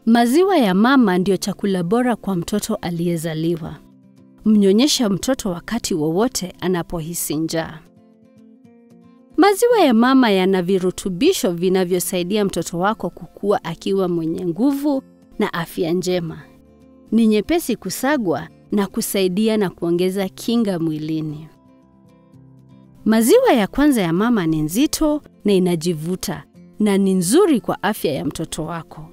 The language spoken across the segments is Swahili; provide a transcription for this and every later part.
Maziwa ya mama ndio chakula bora kwa mtoto aliyezaliwa. Mnyonyesha mtoto wakati wowote anapohisi njaa. Maziwa ya mama yana virutubisho vinavyosaidia mtoto wako kukua akiwa mwenye nguvu na afya njema. Ni nyepesi kusagwa na kusaidia na kuongeza kinga mwilini. Maziwa ya kwanza ya mama ni nzito na inajivuta na ni nzuri kwa afya ya mtoto wako.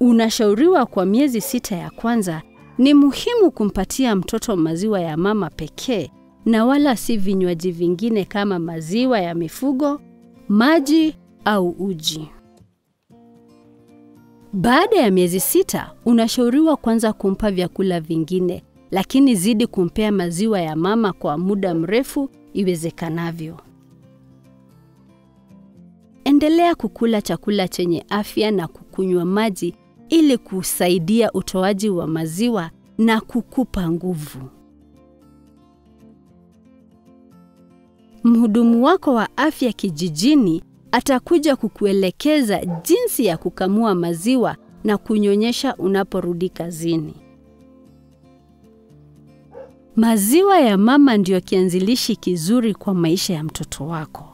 Unashauriwa kwa miezi 6 ya kwanza ni muhimu kumpatia mtoto maziwa ya mama pekee na wala si vinywaji vingine kama maziwa ya mifugo, maji au uji. Baada ya miezi 6, unashauriwa kwanza kumpa vyakula vingine, lakini zidi kumpea maziwa ya mama kwa muda mrefu iwezekanavyo. Endelea kukula chakula chenye afya na kukunywa maji ili kusaidia utoaji wa maziwa na kukupa nguvu. Mhudumu wako wa afya kijijini atakuja kukuelekeza jinsi ya kukamua maziwa na kunyonyesha unaporudi kazini. Maziwa ya mama ndio kianzilishi kizuri kwa maisha ya mtoto wako.